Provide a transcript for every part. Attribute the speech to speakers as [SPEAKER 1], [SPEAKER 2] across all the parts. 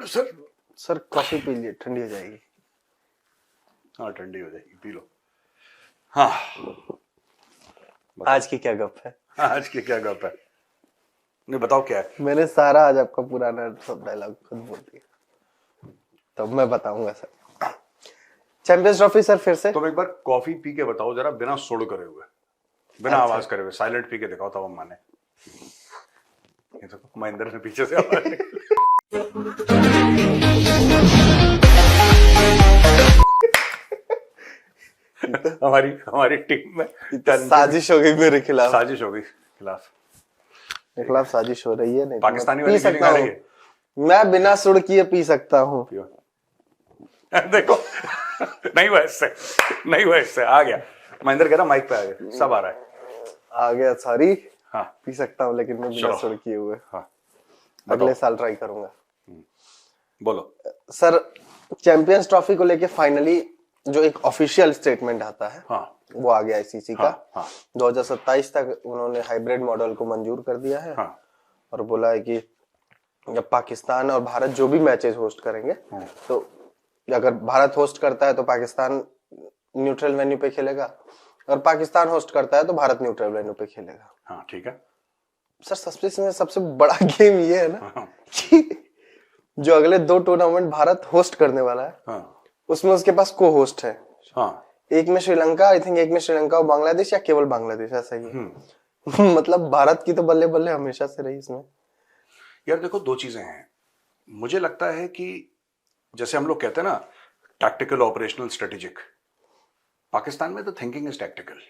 [SPEAKER 1] Sir
[SPEAKER 2] sir coffee P लिए, ठंडी हो जाएगी।
[SPEAKER 1] हाँ ठंडी हो जाएगी, पी लो। हाँ
[SPEAKER 2] आज की क्या गप है?
[SPEAKER 1] आज की क्या गप है? नहीं बताओ क्या है।
[SPEAKER 2] मैंने सारा आज आपका पुराना सब डायलॉग खुद बोल दिया, तो मैं बताऊंगा सर। चैंपियंस ट्रॉफी सर फिर से।
[SPEAKER 1] तुम एक बार कॉफी पी के बताओ जरा, बिना सुड़ करे हुए, बिना
[SPEAKER 2] अच्छा।
[SPEAKER 1] आवाज करे हुए, साइलेंट पी के दिखाओ तब हम माने। ये तो महेंद्र ने पीछे से आवाज निकाली। हमारी हमारी टीम में
[SPEAKER 2] साजिश हो गई मेरे खिलाफ।
[SPEAKER 1] साजिश हो गई खिलाफ
[SPEAKER 2] मेरे खिलाफ साजिश हो रही है। नहीं
[SPEAKER 1] पाकिस्तानी
[SPEAKER 2] पी
[SPEAKER 1] वाली
[SPEAKER 2] सकता
[SPEAKER 1] फीलिंग आ रही
[SPEAKER 2] हूँ,
[SPEAKER 1] है।
[SPEAKER 2] मैं बिना सुड़ किए पी सकता हूँ।
[SPEAKER 1] देखो नहीं हुआ इससे, नहीं हुआ इससे, आ गया महेंद्र कह रहा माइक पे आ गया, सब आ रहा है।
[SPEAKER 2] आ गया, सॉरी।
[SPEAKER 1] हाँ
[SPEAKER 2] पी सकता हूँ लेकिन मैं बिना सुड़ किए हुए।
[SPEAKER 1] हाँ
[SPEAKER 2] अगले साल ट्राई करूंगा।
[SPEAKER 1] बोलो
[SPEAKER 2] सर चैंपियंस ट्रॉफी को लेके फाइनली जो एक ऑफिशियल स्टेटमेंट आता है,
[SPEAKER 1] हाँ
[SPEAKER 2] वो आ गया आईसीसी का।
[SPEAKER 1] हाँ
[SPEAKER 2] 2027 तक उन्होंने हाइब्रिड मॉडल को मंजूर कर दिया है।
[SPEAKER 1] हाँ
[SPEAKER 2] और बोला है कि जब पाकिस्तान और भारत जो भी मैचेस होस्ट करेंगे, तो अगर भारत होस्ट करता है तो पाकिस्तान न्यूट्रल वेन्यू पे खेलेगा, और पाकिस्तान होस्ट करता है तो भारत न्यूट्रल वेन्यू पे खेलेगा।
[SPEAKER 1] हाँ ठीक है
[SPEAKER 2] सर सस्पेंस में सबसे बड़ा गेम ये है ना
[SPEAKER 1] हाँ
[SPEAKER 2] कि जो अगले 2 टूर्नामेंट भारत होस्ट करने वाला है,
[SPEAKER 1] हाँ
[SPEAKER 2] उसमें उसके पास को होस्ट है।
[SPEAKER 1] हाँ
[SPEAKER 2] एक में श्रीलंका, आई थिंक एक में श्रीलंका और बांग्लादेश, या केवल बांग्लादेश, ऐसा ही है। मतलब भारत की तो बल्ले बल्ले हमेशा से रही इसमें।
[SPEAKER 1] यार देखो दो चीजें हैं, मुझे लगता है कि जैसे हम लोग कहते हैं ना टैक्टिकल ऑपरेशनल स्ट्रेटेजिक, पाकिस्तान में तो थिंकिंग इज टैक्टिकल।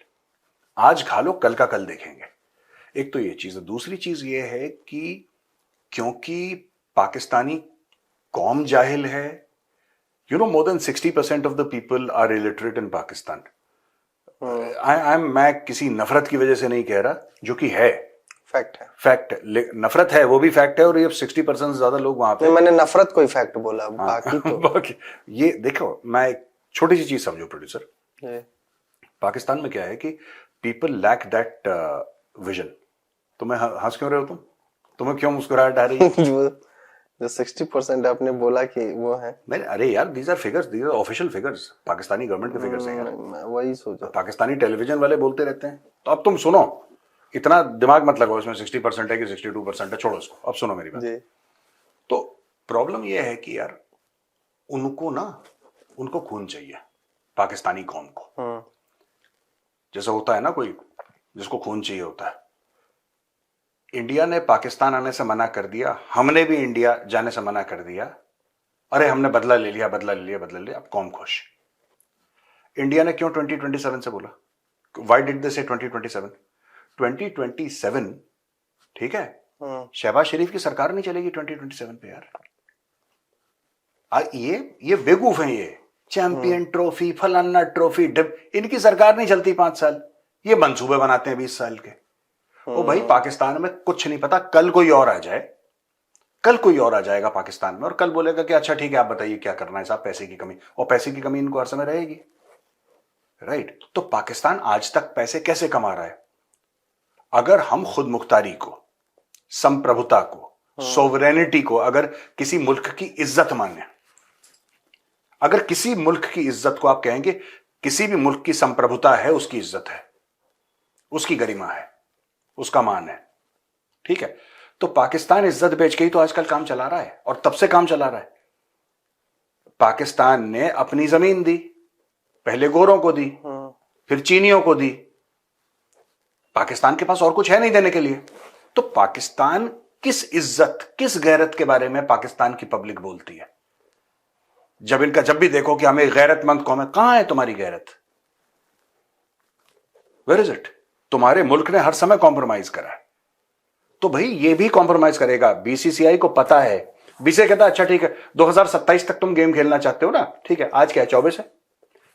[SPEAKER 1] आज खा लो कल का कल देखेंगे। एक तो ये चीज है, दूसरी चीज ये है कि क्योंकि पाकिस्तानी कौम जाहिल है, you know more than 60% of the people are illiterate in Pakistan. मैं किसी नफरत की वजह से नहीं कह रहा, जो कि है
[SPEAKER 2] फैक्ट है।
[SPEAKER 1] फैक्ट है, नफरत है वो भी फैक्ट है, और ये 60% से ज्यादा लोग वहां पे।
[SPEAKER 2] मैंने नफरत कोई फैक्ट बोला, बाकी तो
[SPEAKER 1] बाकी ये देखो, मैं एक छोटी सी चीज समझो प्रोड्यूसर,
[SPEAKER 2] ये
[SPEAKER 1] पाकिस्तान में क्या है कि पीपल लैक दैट विजन। तुम्हें हंस क्यों रहे हो? तुम्हें क्यों मुस्कुराहट आ रही है?
[SPEAKER 2] जो 60% आपने बोला कि वो है,
[SPEAKER 1] नहीं अरे यार, these are figures, these are official figures, Pakistani government के फिगर्स हैं यार।
[SPEAKER 2] मैं वही सोचा।
[SPEAKER 1] पाकिस्तानी टेलीविजन वाले बोलते रहते हैं। तो अब तुम सुनो, इतना दिमाग मत लगाओ इसमें 60% है कि 62% है, छोड़ो इसको, अब सुनो मेरी बात।
[SPEAKER 2] जी।
[SPEAKER 1] तो प्रॉब्लम यह है कि यार उनको खून चाहिए, पाकिस्तानी कौम को। जैसे होता है ना कोई जिसको खून चाहिए होता है। इंडिया ने पाकिस्तान आने से मना कर दिया, हमने भी इंडिया जाने से मना कर दिया। अरे हमने बदला ले लिया, बदला ले लिया, बदला ले लिया, अब कौम खुश। इंडिया ने क्यों 2027 से बोला? व्हाई डिड दे से 2027? 2027 ठीक है, शहबाज शरीफ की सरकार नहीं चलेगी 2027 पे यार। ये बेवकूफ है, ये चैंपियन ट्रॉफी, फलाना ट्रॉफी, इनकी सरकार नहीं चलती 5 साल। ये मंसूबे बनाते हैं 20 साल के। ओ भाई, पाकिस्तान में कुछ नहीं पता, कल कोई और आ जाए, कल कोई और आ जाएगा पाकिस्तान में और कल बोलेगा कि अच्छा ठीक है आप बताइए क्या करना है साहब, पैसे की कमी, और पैसे की कमी इनको हर समय रहेगी, राइट? तो पाकिस्तान आज तक पैसे कैसे कमा रहा है? अगर हम खुद मुख्तारी को, संप्रभुता को, सोवरेनिटी को, अगर किसी मुल्क की इज्जत माने, अगर किसी मुल्क की इज्जत को आप कहेंगे, किसी भी मुल्क की संप्रभुता है, उसकी इज्जत है, उसकी गरिमा है, उसका मान है, ठीक है? तो पाकिस्तान इज्जत बेच के ही तो आजकल काम चला रहा है, और तब से काम चला रहा है। पाकिस्तान ने अपनी जमीन दी, पहले गोरों को दी, फिर चीनियों को दी। पाकिस्तान के पास और कुछ है नहीं देने के लिए। तो पाकिस्तान किस इज्जत, किस गैरत के बारे में पाकिस्तान की पब्लिक बोलती है? जब भी देखो कि हमें गैरतमंद कौम है, कहां है तुम्हारी गैरत? Where is it? तुम्हारे मुल्क ने हर समय कॉम्प्रोमाइज करा है, तो भाई ये भी कॉम्प्रोमाइज करेगा। बीसीसीआई को पता है, बीसीसीआई कहता है अच्छा ठीक है 2027 तक तुम गेम खेलना चाहते हो ना, ठीक है, आज क्या है 24 है,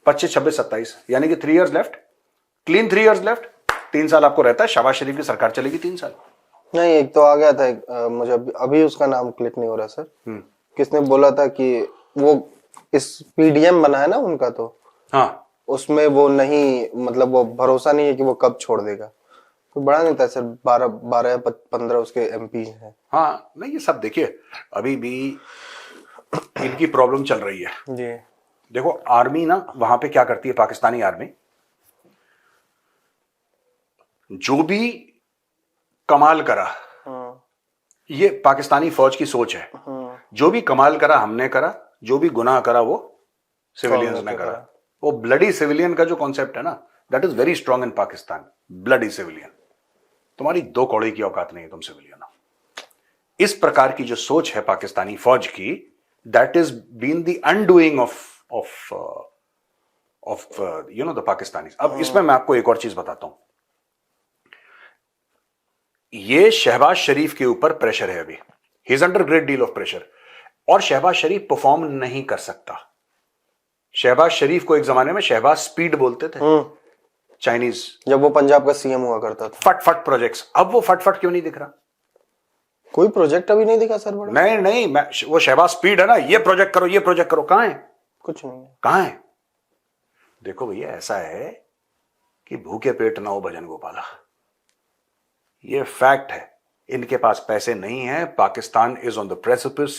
[SPEAKER 1] 25, 26, 27, यानी कि 3 years left, clean 3 years left. 3 साल आपको रहता है, शहबाज शरीफ की सरकार चलेगी 3 साल।
[SPEAKER 2] नहीं, एक तो आ गया था, मुझे अभी उसका नाम क्लिक नहीं हो रहा सर। किसने बोला था कि वो इस पीडीएम बना है ना उनका, तो
[SPEAKER 1] हाँ
[SPEAKER 2] उसमें वो नहीं, मतलब वो भरोसा नहीं है कि वो कब छोड़ देगा। कोई बड़ा नहीं था सर, 12 या 15 उसके एमपी हैं।
[SPEAKER 1] हाँ नहीं, ये सब देखिए, अभी भी इनकी प्रॉब्लम चल रही है।
[SPEAKER 2] जी।
[SPEAKER 1] देखो आर्मी ना वहां पे क्या करती है, पाकिस्तानी आर्मी जो भी कमाल करा, ये पाकिस्तानी फौज की सोच है, जो भी कमाल करा हमने करा, जो भी गुनाह करा वो सिविलियंस ने करा। वो ब्लडी सिविलियन का जो कॉन्सेप्ट है ना, that is very strong in Pakistan. Bloody civilian, तुम्हारी दो कौड़ी की औकात नहीं है, तुम सिविलियन हो। इस प्रकार की जो सोच है पाकिस्तानी फौज की, that is been the undoing of you know the Pakistani. अब इसमें मैं आपको एक और चीज बताता हूं। ये शहबाज शरीफ के ऊपर प्रेशर है अभी, he is under great deal of pressure, और शहबाज शरीफ परफॉर्म नहीं कर सकता। शहबाज शरीफ को एक जमाने में शहबाज स्पीड बोलते थे चाइनीज,
[SPEAKER 2] जब वो पंजाब का सीएम हुआ करता था।
[SPEAKER 1] फट फट प्रोजेक्ट्स। अब वो फट फट क्यों नहीं दिख रहा?
[SPEAKER 2] कोई प्रोजेक्ट अभी नहीं दिखा सर बड़ा?
[SPEAKER 1] नहीं, वो शहबाज स्पीड है ना, ये प्रोजेक्ट करो, ये प्रोजेक्ट करो, कहां है?
[SPEAKER 2] कुछ नहीं है।
[SPEAKER 1] कहां है? देखो भैया, ऐसा है कि भूखे पेट ना हो भजन गोपाला, ये फैक्ट है। इनके पास पैसे नहीं है। Pakistan is on the precipice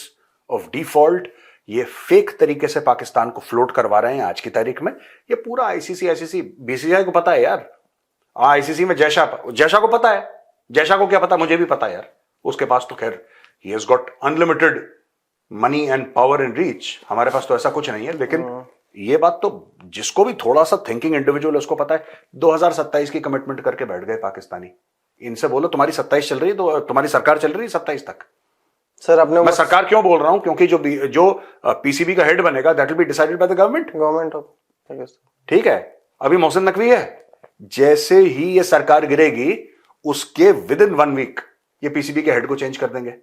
[SPEAKER 1] of default. ये फेक तरीके से पाकिस्तान को फ्लोट करवा रहे हैं आज की तारीख में। ये पूरा आईसीसी बीसीसीआई को पता है यार। आईसीसी में जयशा को पता है। जयशा को क्या पता? मुझे भी पता है यार। उसके पास तो खैर he has got unlimited money and power in reach. हमारे पास तो ऐसा कुछ नहीं है। लेकिन ये बात तो जिसको भी थोड़ा सा थिंकिंग इंडिविजुअल है उसको पता है। 2027 की कमिटमेंट करके बैठ गए पाकिस्तानी। इनसे बोलो तुम्हारी 27 चल रही है, तो तुम्हारी सरकार चल रही है 27 तक।
[SPEAKER 2] सर अपने
[SPEAKER 1] मैं सरकार क्यों बोल रहा हूं? क्योंकि जो पीसीबी का हेड बनेगा that will be decided by the government
[SPEAKER 2] of.
[SPEAKER 1] ठीक है। अभी मोहसिन नकवी है, जैसे ही ये सरकार गिरेगी उसके विद इन 1 वीक ये पीसीबी के हेड को चेंज कर देंगे।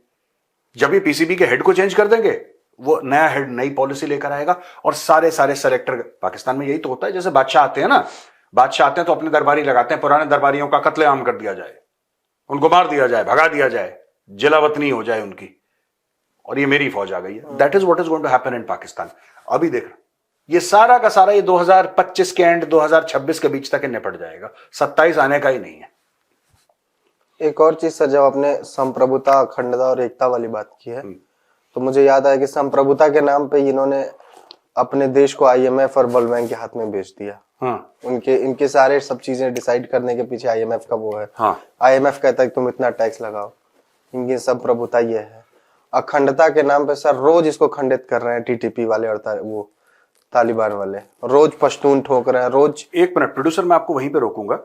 [SPEAKER 1] जब ये पीसीबी के हेड को चेंज कर देंगे, वो नया हेड नई पॉलिसी लेकर आएगा और सारे सेलेक्टर। पाकिस्तान में यही तो होता है। जैसे बादशाह आते हैं ना, बादशाह आते हैं तो अपने दरबारी लगाते हैं, पुराने दरबारियों का कत्लेआम कर दिया जाए, उनको मार दिया जाए, भगा दिया जाए, जिलावतनी हो जाए उनकी। और ये मेरी फौज आ गई है। That is what is going to happen in Pakistan. अभी देख ये सारा का सारा ये 2025 के एंड 2026 के बीच तक निपट जाएगा। 27 आने का ही नहीं है।
[SPEAKER 2] एक और चीज सर, जब आपने संप्रभुता, अखंडता और एकता वाली बात की है, तो मुझे याद आया कि संप्रभुता के नाम पे इन्होंने अपने देश को आईएमएफ और वर्ल्ड बैंक के हाथ में बेच दिया।
[SPEAKER 1] हाँ।
[SPEAKER 2] इनके सारे सब चीजें डिसाइड करने के पीछे आईएमएफ का वो है।
[SPEAKER 1] हाँ।
[SPEAKER 2] आईएमएफ कहता है कि तुम इतना टैक्स लगाओ। इनकी संप्रभुता ये है। अखंडता के नाम पे सर रोज इसको खंडित कर रहे हैं टीटीपी वाले और वो तालिबान वाले। रोज पश्तून ठोक रहे हैं रोज।
[SPEAKER 1] एक मिनट प्रोड्यूसर, मैं आपको वहीं पे रोकूंगा।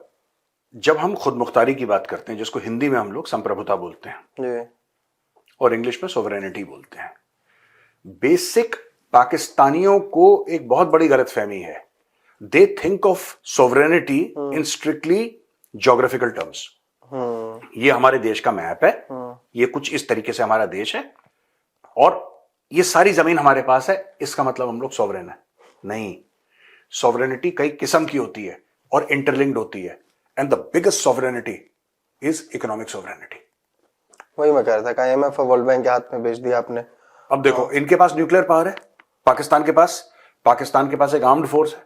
[SPEAKER 1] जब हम खुद मुख्तारी की बात करते हैं, जिसको हिंदी में हम लोग संप्रभुता बोलते हैं
[SPEAKER 2] जी, और
[SPEAKER 1] इंग्लिश में सोवरेनिटी बोलते हैं, बेसिक पाकिस्तानियों को एक बहुत बड़ी गलतफहमी है। They think of sovereignty in strictly geographical terms. ये हमारे देश का मैप है, ये कुछ इस तरीके से हमारा देश है और ये सारी जमीन हमारे पास है, इसका मतलब हम लोग सोवरेन है। नहीं, सोवरेनिटी कई किस्म की होती है और इंटरलिंक्ड होती है। And the biggest sovereignty is economic sovereignty.
[SPEAKER 2] वही मैं कह रहा था, आईएमएफ और वर्ल्ड बैंक के हाथ में बेच दिया आपने।
[SPEAKER 1] अब देखो, इनके पास न्यूक्लियर पावर है, पाकिस्तान के पास एक आर्म्ड फोर्स है,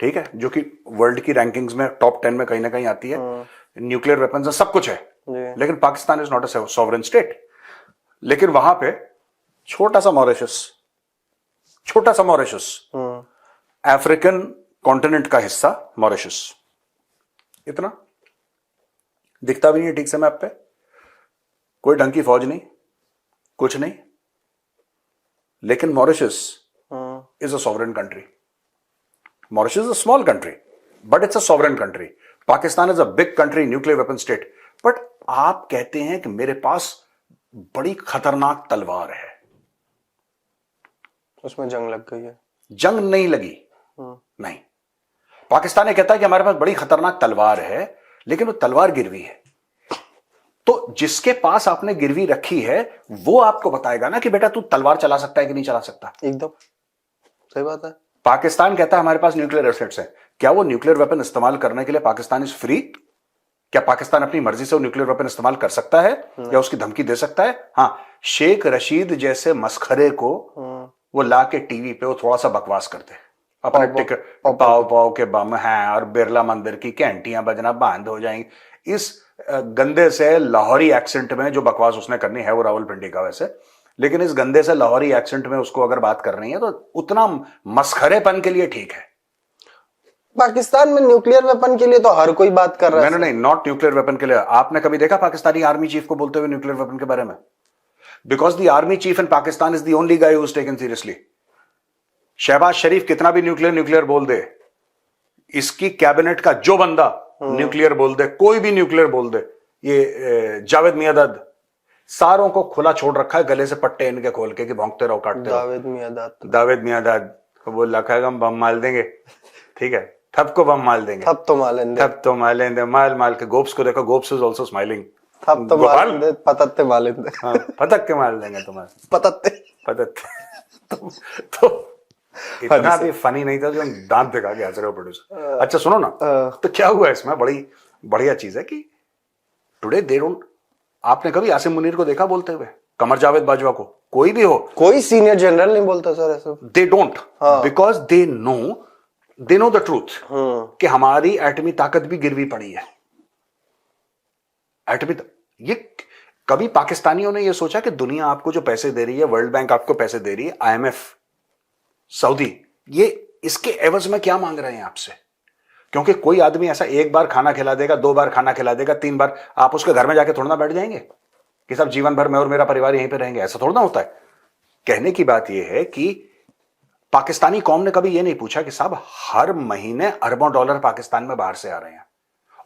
[SPEAKER 1] ठीक है, जो कि वर्ल्ड की रैंकिंग्स में टॉप 10 में कहीं ना कहीं आती है। न्यूक्लियर वेपन्स है, सब कुछ है। लेकिन Pakistan is not a sovereign state. लेकिन वहां पे छोटा सा मॉरिशस, अफ्रीकन कॉन्टिनेंट का हिस्सा मॉरिशस, इतना दिखता भी नहीं है ठीक से मैप पे। कोई ढंग की फौज नहीं, कुछ नहीं, लेकिन Mauritius is a sovereign country. Mauritius is a small country but it's a sovereign country. Pakistan is a big country, nuclear weapon state. But आप कहते हैं कि मेरे पास बड़ी खतरनाक तलवार है,
[SPEAKER 2] उसमें जंग लग गई है।
[SPEAKER 1] जंग नहीं लगी। नहीं, पाकिस्तान कहता है कि हमारे पास बड़ी खतरनाक तलवार है, लेकिन वो तलवार गिरवी है। तो जिसके पास आपने गिरवी रखी है वो आपको बताएगा ना कि बेटा तू तलवार चला सकता है कि नहीं चला सकता।
[SPEAKER 2] एकदम सही बात है।
[SPEAKER 1] पाकिस्तान कहता है हमारे पास न्यूक्लियर एसेट्स है। क्या वो न्यूक्लियर वेपन इस्तेमाल करने के लिए पाकिस्तान इज फ्री? क्या पाकिस्तान अपनी मर्जी से वो न्यूक्लियर वेपन इस्तेमाल कर सकता है या उसकी धमकी दे सकता है? हाँ, शेख रशीद जैसे मसखरे को वो ला के टीवी पे वो थोड़ा सा बकवास करते, अपने टिकट पाव के बम हैं और बिरला मंदिर की घंटियां बजना बंद हो जाएंगी, इस गंदे से लाहौरी एक्सेंट में जो बकवास उसने करनी है, वो रावलपिंडी का वैसे, लेकिन इस गंदे से लाहौरी एक्सेंट में उसको अगर बात कर रही है तो उतना मस्खरेपन के लिए ठीक है।
[SPEAKER 2] पाकिस्तान में न्यूक्लियर वेपन के लिए तो हर कोई बात कर रहा है।
[SPEAKER 1] नहीं, नॉट न्यूक्लियर वेपन के लिए। आपने कभी देखा पाकिस्तानी आर्मी चीफ को बोलते हुए न्यूक्लियर वेपन के बारे में? Because the army chief in Pakistan is the only guy who is taken seriously. Shahbaz Sharif कितना भी न्यूक्लियर बोल दे, इसकी कैबिनेट का जो बंदा न्यूक्लियर बोल दे, कोई भी न्यूक्लियर बोल दे, ये जावेद मियादाद, सारों को खुला छोड़ रखा है, गले से पट्टे इनके खोल के कि भौंकते रहो, काटते रहो। दावेद मियादाद को बोल रखा है हम बम मार देंगे, ठीक है, थप को बम मार देंगे,
[SPEAKER 2] थप तो मालेंदे,
[SPEAKER 1] माल के गोप्स को देखो, गोप्स इज आल्सो स्माइलिंग,
[SPEAKER 2] थप तो मालेंदे, पतत्ते मालेंदे,
[SPEAKER 1] हाँ, पतक के मार देंगे तुम्हारे, पतत्ते तो इतना भी फनी नहीं था जो हम दांत दिखा के हंस रहे हो प्रोड्यूसर। अच्छा सुनो ना, तो क्या हुआ इसमें, बड़ी बढ़िया चीज है कि टुडे दे डोंट, आपने कभी आसिम मुनीर को देखा बोलते हुए, कमर जावेद बाजवा को, कोई भी हो,
[SPEAKER 2] कोई सीनियर जनरल नहीं बोलता सर ऐसा। They
[SPEAKER 1] don't, because they know the truth कि हमारी एटमी ताकत भी गिरवी पड़ी है। ये कभी पाकिस्तानियों ने ये सोचा कि दुनिया आपको जो पैसे दे रही है, वर्ल्ड बैंक आपको पैसे दे रही है, IMF, सऊदी, ये इसके एवज में क्या मांग रहे हैं आपसे? क्योंकि कोई आदमी ऐसा एक बार खाना खिला देगा, 2 बार खाना खिला देगा, 3 बार, आप उसके घर में जाके थोड़ा ना बैठ जाएंगे कि सब जीवन भर मैं और मेरा परिवार यहीं पे रहेंगे, ऐसा थोड़ा ना होता है। कहने की बात यह है कि पाकिस्तानी कौम ने कभी यह नहीं पूछा कि साहब हर महीने अरबों डॉलर पाकिस्तान में बाहर से आ रहे हैं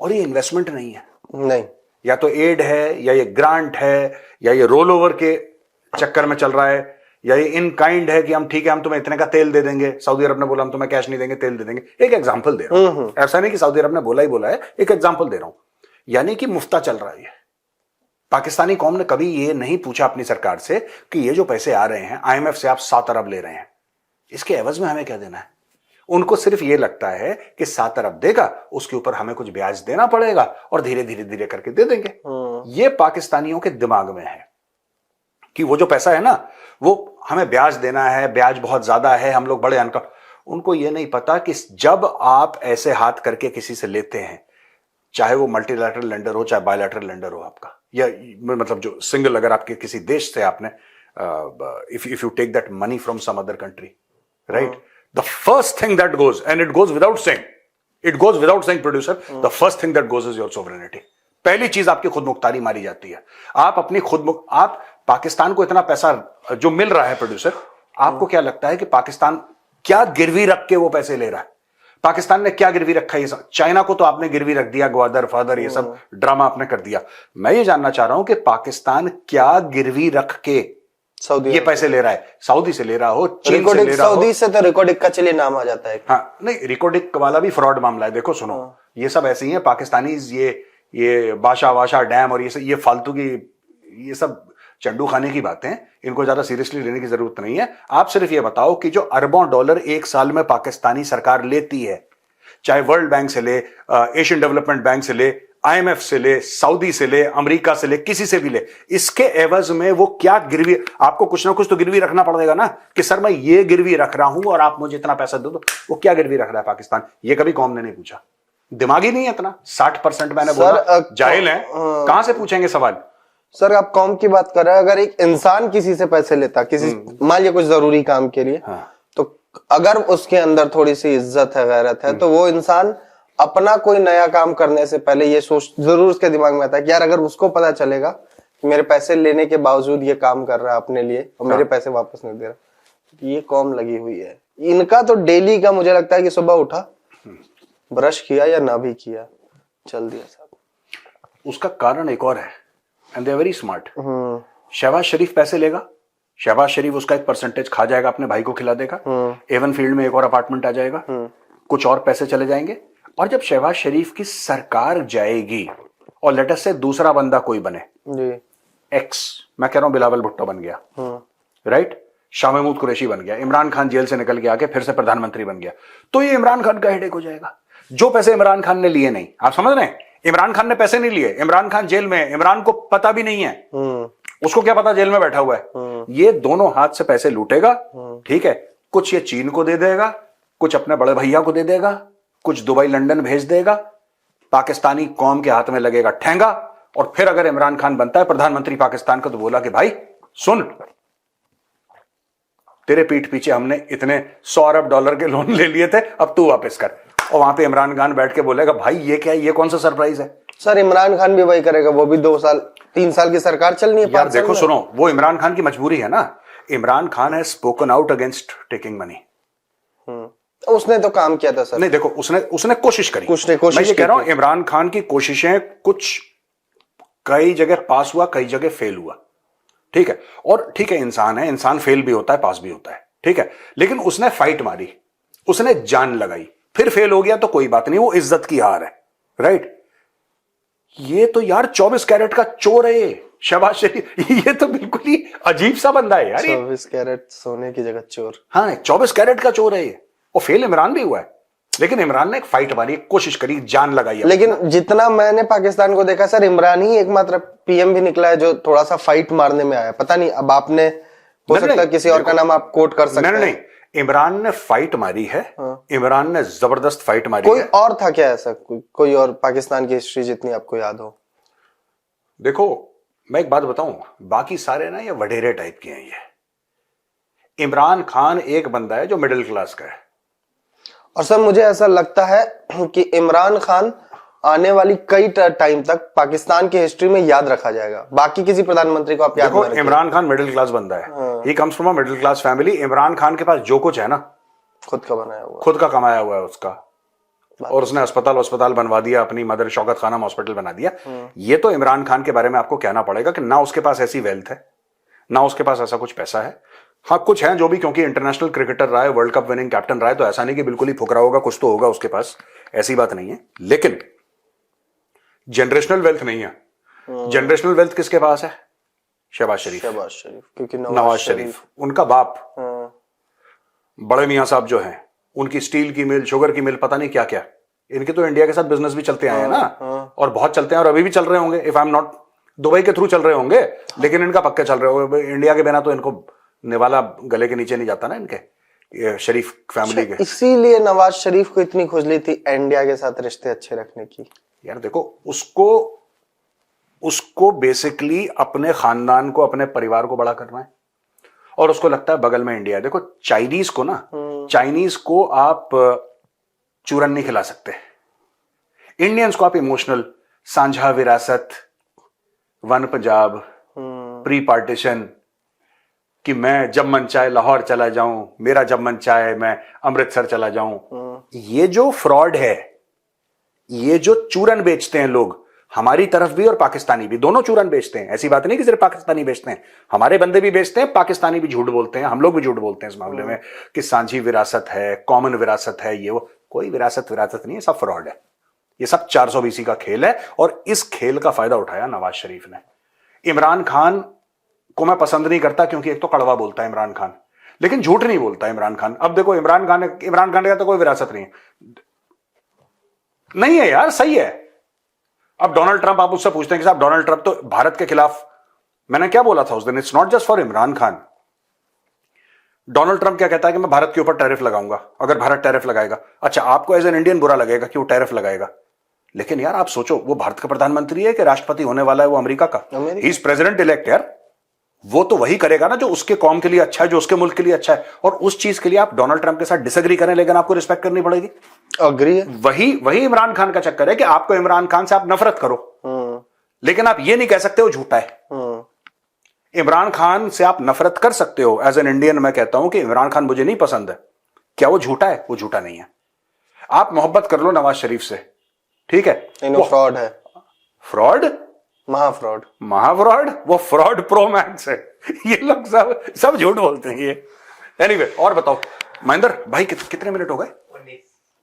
[SPEAKER 1] और ये इन्वेस्टमेंट नहीं है,
[SPEAKER 2] नहीं,
[SPEAKER 1] या तो एड है, या ये ग्रांट है, या ये रोल ओवर के चक्कर में चल रहा है, या ये इन काइंड है कि हम ठीक है, हम तुम्हें इतने का तेल दे देंगे, सऊदी अरब ने बोला हम तुम्हें कैश नहीं देंगे, तेल दे देंगे। एक एग्जांपल दे रहा हूं, ऐसा नहीं कि सऊदी अरब ने बोला ही बोला है, एक एग्जांपल दे रहा हूं, यानी कि मुफ्ता चल रहा है। पाकिस्तानी कौम ने कभी ये नहीं पूछा अपनी सरकार से कि ये जो पैसे आ रहे हैं IMF से, आप 7 अरब ले रहे हैं, इसके एवज में हमें क्या देना है? उनको सिर्फ ये लगता है कि 7 अरब देगा, उसके ऊपर हमें कुछ ब्याज देना पड़ेगा और धीरे धीरे धीरे करके दे देंगे। ये पाकिस्तानियों के दिमाग में है कि वो जो पैसा है ना, वो हमें ब्याज देना है, ब्याज बहुत ज्यादा है, हम लोग बड़े अनका। उनको ये नहीं पता कि जब आप ऐसे हाथ करके किसी से लेते हैं, चाहे वो मल्टीलैटरल लेंडर हो, चाहे बायलैटरल लेंडर हो आपका, या मतलब जो सिंगल, अगर आपके किसी देश से आपने if you take that money from some other country, right, the first thing that goes, and it goes without saying producer, the first thing that goes is your sovereignty. पहली चीज आपकी खुद मुख्तारी मारी जाती है। आप अपनी आप पाकिस्तान को इतना पैसा जो मिल रहा है प्रोड्यूसर, आपको क्या लगता है कि पाकिस्तान क्या गिरवी रख के वो पैसे ले रहा है? पाकिस्तान ने क्या गिरवी रखा है? चाइना को तो आपने गिरवी रख दिया, ग्वादर फादर, ये सब ड्रामा आपने कर दिया। मैं ये जानना चाह रहा हूं कि पाकिस्तान क्या गिरवी रख के ये पैसे ले रहा है? सऊदी से ले रहा हो, चीन से ले रहा हो।
[SPEAKER 2] सऊदी से तो रिकॉर्डिक का चलिए नाम आ जाता है।
[SPEAKER 1] हाँ, नहीं, रिकॉर्डिक वाला भी फ्रॉड मामला है। देखो सुनो, ये सब ऐसे ही है पाकिस्तानी, ये बाशा डैम और ये फालतू की, ये सब चंडू खाने की बातें, इनको ज्यादा सीरियसली लेने की जरूरत नहीं है। आप सिर्फ ये बताओ कि जो अरबों डॉलर एक साल में पाकिस्तानी सरकार लेती है, चाहे वर्ल्ड बैंक से ले, एशियन डेवलपमेंट बैंक से ले, IMF से ले, सऊदी से ले, अमेरिका से ले, किसी से भी ले, इसके एवज में वो क्या गिरवी, आपको कुछ ना कुछ तो गिरवी रखना पड़ेगा ना, कि सर मैं ये गिरवी रख रहा हूं और आप मुझे इतना पैसा दो। वो क्या गिरवी रख रहा है पाकिस्तान? ये कभी कौम ने नहीं पूछा, दिमाग ही नहीं है इतना। 60% मैंने बोला जाहिल है, कहां से पूछेंगे सवाल?
[SPEAKER 2] सर आप कौम की बात कर रहे हैं, अगर एक इंसान किसी से पैसे लेता, किसी मान लिया कुछ जरूरी काम के लिए, तो अगर उसके अंदर थोड़ी सी इज्जत है, गैरत है, तो वो इंसान अपना कोई नया काम करने से पहले ये सोच जरूर उसके दिमाग में आता है कि यार अगर उसको पता चलेगा कि मेरे पैसे लेने के बावजूद ये काम कर रहा है अपने लिए और मेरे पैसे वापस नहीं दे रहा, तो ये कौम लगी हुई है। इनका तो डेली का मुझे लगता है कि सुबह उठा, ब्रश किया या ना भी किया, चल दिया साहब।
[SPEAKER 1] उसका कारण एक और है, and they are very smart. Shahbaz Sharif पैसे लेगा, शहबाज शरीफ उसका एक परसेंटेज खा जाएगा, अपने भाई को खिला देगा, एवन फील्ड में एक और अपार्टमेंट आ जाएगा, कुछ और पैसे चले जाएंगे, और जब शहबाज शरीफ की सरकार जाएगी और लेटर से दूसरा बंदा कोई बने जी, एक्स, मैं कह रहा हूं बिलावल भुट्टो बन गया, राइट, शाह महमूद कुरैशी बन गया, इमरान खान जेल से निकल के आके फिर से प्रधानमंत्री बन गया, तो ये इमरान खान का हेडेक हो जाएगा। जो पैसे इमरान खान ने लिए नहीं, आप समझ रहे हैं, इमरान खान ने पैसे नहीं लिए, इमरान खान जेल में, इमरान को पता भी नहीं है, उसको क्या पता जेल में बैठा हुआ है, ये दोनों हाथ से पैसे लूटेगा, ठीक है, कुछ ये चीन को दे देगा, कुछ अपने बड़े भैया को दे देगा, कुछ दुबई लंदन भेज देगा, पाकिस्तानी कौम के हाथ में लगेगा ठेंगा, और फिर अगर इमरान खान बनता है प्रधानमंत्री पाकिस्तान का, तो बोला कि भाई सुन, तेरे पीठ पीछे हमने इतने 100 अरब डॉलर के लोन ले लिए थे, अब तू वापस कर। और वहां पे इमरान खान बैठ के बोलेगा भाई ये क्या है, ये कौन सा सरप्राइज है?
[SPEAKER 2] सर इमरान खान भी वही करेगा, वो भी 2 साल 3 साल की सरकार चलनी है।
[SPEAKER 1] यार देखो सुनो, वो इमरान खान की मजबूरी है ना। इमरान खान है spoken out against taking money.
[SPEAKER 2] उसने तो काम किया था सर।
[SPEAKER 1] नहीं देखो, उसने कोशिश करी। मैं ये कह रहा हूं इमरान खान की कोशिशें कुछ कई जगह पास हुआ, कई जगह फेल हुआ, ठीक है। और ठीक है, इंसान है, इंसान फेल भी होता है, पास भी होता है, ठीक है। लेकिन उसने फाइट मारी, उसने जान लगाई, फिर फेल हो गया तो कोई बात नहीं, वो इज्जत की हार है, राइट। ये तो यार 24 कैरेट का चोर है ये, शहबाज शरीफ। ये तो बिल्कुल ही अजीब सा बंदा है यार।
[SPEAKER 2] 24 कैरेट सोने की जगह चोर।
[SPEAKER 1] हाँ, 24 कैरेट का चोर है ये। और फेल इमरान भी हुआ है, लेकिन इमरान ने एक फाइट मारी, एक कोशिश करी, जान लगाई।
[SPEAKER 2] लेकिन जितना मैंने पाकिस्तान को देखा सर, इमरान ही एकमात्र पीएम भी निकला है जो थोड़ा सा फाइट मारने में आया। पता नहीं अब आपने, हो सकता है किसी और का नाम आप कोट कर सकते हैं।
[SPEAKER 1] नहीं, इमरान ने फाइट मारी है। इमरान ने जबरदस्त फाइट मारी
[SPEAKER 2] कोई
[SPEAKER 1] है।
[SPEAKER 2] और था क्या ऐसा, कोई और पाकिस्तान की हिस्ट्री जितनी आपको याद हो?
[SPEAKER 1] देखो मैं एक बात बताऊं, बाकी सारे ना ये वडेरे टाइप के हैं। ये इमरान खान एक बंदा है जो मिडिल क्लास का है।
[SPEAKER 2] और सर मुझे ऐसा लगता है कि इमरान खान आने वाली कई टाइम तक पाकिस्तान की हिस्ट्री में याद रखा जाएगा। बाकी किसी प्रधानमंत्री को आप याद
[SPEAKER 1] देखो, इमरान खान मिडिल क्लास बंदा है। He comes from a middle class family. Imran Khan के पास जो कुछ है ना,
[SPEAKER 2] खुद का बनाया हुआ,
[SPEAKER 1] खुद का कमाया हुआ है उसका। और उसने अस्पताल बनवा दिया, अपनी मदर शौकत खानम हॉस्पिटल बना दिया। ये तो इमरान खान के बारे में आपको कहना पड़ेगा कि ना उसके पास ऐसी वेल्थ है, ना उसके पास ऐसा कुछ पैसा है। हाँ कुछ है जो भी, क्योंकि इंटरनेशनल क्रिकेटर रहा है, वर्ल्ड कप विनिंग कैप्टन रहा है, तो ऐसा नहीं कि बिल्कुल ही फुकरा होगा, कुछ तो होगा उसके पास, ऐसी बात नहीं है। लेकिन जनरेशनल वेल्थ नहीं है। जनरेशनल वेल्थ किसके पास है? शहबाज शरीफ।
[SPEAKER 2] क्योंकि
[SPEAKER 1] नवाज शरीफ उनका बाप, बड़े मियां साहब जो हैं, उनकी स्टील की मिल, शुगर की मिल, पता नहीं क्या क्या। इनके तो इंडिया के साथ बिजनेस भी चलते आए हैं ना, और बहुत चलते हैं, और अभी भी चल रहे होंगे। If I am not, Dubai के थ्रू चल रहे होंगे, लेकिन इनका पक्के चल रहे होंगे। इंडिया के बिना तो इनको निवाला गले के नीचे नहीं जाता ना इनके, ये शरीफ फैमिली के।
[SPEAKER 2] इसीलिए नवाज शरीफ को इतनी खुजली थी इंडिया के साथ रिश्ते अच्छे रखने की।
[SPEAKER 1] यार देखो, उसको बेसिकली अपने खानदान को, अपने परिवार को बड़ा करना है, और उसको लगता है बगल में इंडिया है। देखो चाइनीज को ना, चाइनीज को आप चूरन नहीं खिला सकते। इंडियंस को आप इमोशनल, सांझा विरासत, वन पंजाब, प्री पार्टीशन, कि मैं जब मन चाहे लाहौर चला जाऊं, मेरा जब मन चाहे मैं अमृतसर चला जाऊं। ये जो फ्रॉड है, ये जो चूरन बेचते हैं लोग, हमारी तरफ भी और पाकिस्तानी भी, दोनों चूरन बेचते हैं। ऐसी बात नहीं कि सिर्फ पाकिस्तानी बेचते हैं, हमारे बंदे भी बेचते हैं, पाकिस्तानी भी झूठ बोलते हैं, हम लोग भी झूठ बोलते हैं इस मामले में कि सांझी विरासत है, कॉमन विरासत है, ये वो। कोई विरासत नहीं है, सब फ्रॉड है। ये सब 420 का खेल है, और इस खेल का फायदा उठाया नवाज शरीफ ने। इमरान खान को मैं पसंद नहीं करता, क्योंकि एक तो कड़वा बोलता है इमरान खान, लेकिन झूठ नहीं बोलता इमरान खान। अब देखो इमरान खान का तो कोई विरासत नहीं है यार, सही है। अब डोनाल्ड ट्रंप, आप उससे पूछते हैं कि साहब डोनाल्ड ट्रंप तो भारत के खिलाफ, मैंने क्या बोला था उस दिन, it's not just for Imran Khan. Donald Trump क्या कहता है कि मैं भारत के ऊपर टैरिफ लगाऊंगा, अगर भारत टैरिफ लगाएगा। अच्छा, आपको एज एन इंडियन बुरा लगेगा कि वो टैरिफ लगाएगा, लेकिन यार आप सोचो, वो भारत का प्रधानमंत्री है कि राष्ट्रपति होने वाला है वो अमेरिका का? ही इज प्रेसिडेंट इलेक्ट यार। वो तो वही करेगा ना जो उसके कौम के लिए अच्छा है, जो उसके मुल्क के लिए अच्छा है। और उस चीज के लिए आप डोनाल्ड ट्रंप के साथ डिसएग्री करें, लेकिन आपको रिस्पेक्ट करनी पड़ेगी।
[SPEAKER 2] अग्री है।
[SPEAKER 1] वही इमरान खान का चक्कर है कि आपको इमरान खान से आप नफरत करो, लेकिन आप ये नहीं कह सकते वो झूठा है। इमरान खान से आप नफरत कर सकते हो। एज एन इंडियन मैं कहता हूं कि इमरान खान मुझे नहीं पसंद है, क्या वो झूठा है? वो झूठा नहीं है। आप मोहब्बत कर लो नवाज शरीफ से, ठीक है,
[SPEAKER 2] वो फ्रॉड है,
[SPEAKER 1] फ्रॉड,
[SPEAKER 2] महाफ्रॉड,
[SPEAKER 1] वो फ्रॉड प्रो मैक्स है। ये लोग सब झूठ बोलते हैं ये। एनीवे, और बताओ महेंद्र भाई, कितने मिनट हो गए?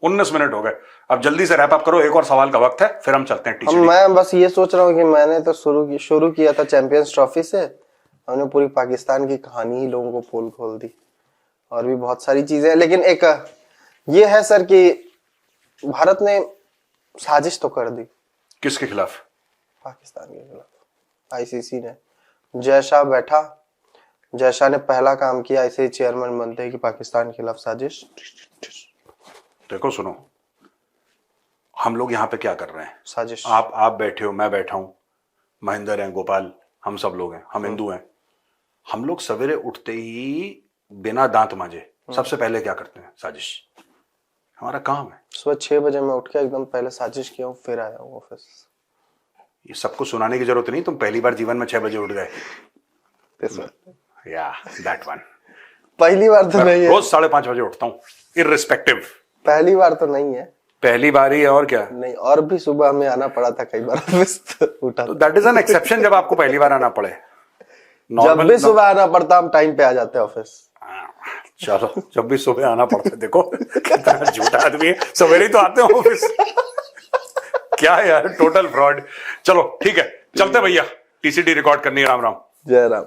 [SPEAKER 1] 19 मिनट हो गए। अब जल्दी से रैप अप करो, एक और सवाल का वक्त है, फिर हम चलते हैं टीचर।
[SPEAKER 2] मैं बस ये सोच रहा हूँ कि मैंने तो शुरू किया था चैंपियंस ट्रॉफी से, हमने पूरी पाकिस्तान की कहानी ही लोगों को पोल खोल दी, और भी बहुत सारी चीजें। लेकिन एक ये है सर कि भारत ने साजिश तो कर दी।
[SPEAKER 1] किसके खिलाफ?
[SPEAKER 2] पाकिस्तान के खिलाफ। आईसीसी ने, जय शाह बैठा, जय शाह ने पहला काम किया ऐसे ही चेयरमैन बनते हैं कि पाकिस्तान के खिलाफ साजिश।
[SPEAKER 1] देखो सुनो, हम लोग यहाँ पे क्या कर रहे हैं?
[SPEAKER 2] साजिश।
[SPEAKER 1] आप बैठे हो, मैं बैठा हूं, महेंद्र है, गोपाल, हम सब लोग हैं, हम हिंदू हैं। हम लोग सवेरे उठते ही बिना दांत मांजे सबसे पहले क्या करते हैं? साजिश। हमारा काम है।
[SPEAKER 2] सुबह 6 बजे मैं उठ के एकदम पहले साजिश किया हूँ, फिर आया हूँ ऑफिस।
[SPEAKER 1] ये सबको सुनाने की जरूरत नहीं, तुम पहली बार जीवन में 6 बजे उठ गए। या दैट वन।
[SPEAKER 2] पहली बार तो नहीं है,
[SPEAKER 1] रोज 5:30 बजे उठता हूँ इररिस्पेक्टिव।
[SPEAKER 2] पहली बार तो नहीं है,
[SPEAKER 1] पहली बार ही है और क्या।
[SPEAKER 2] नहीं, और भी सुबह हमें आना पड़ा था कई बार ऑफिस, तो उठा।
[SPEAKER 1] तो दैट इज एन एक्सेप्शन जब आपको पहली बार आना पड़े।
[SPEAKER 2] जब भी सुबह आना पड़ता हम टाइम पे आ जाते हैं ऑफिस।
[SPEAKER 1] चलो, जब भी सुबह आना पड़ता है, देखो कितना झूठा आदमी है, सवेरे ही तो आते हैं ऑफिस। क्या है यार, टोटल फ्रॉड। चलो ठीक है, चलते भैया, टीसीडी रिकॉर्ड करनी है। राम राम।
[SPEAKER 2] जय राम।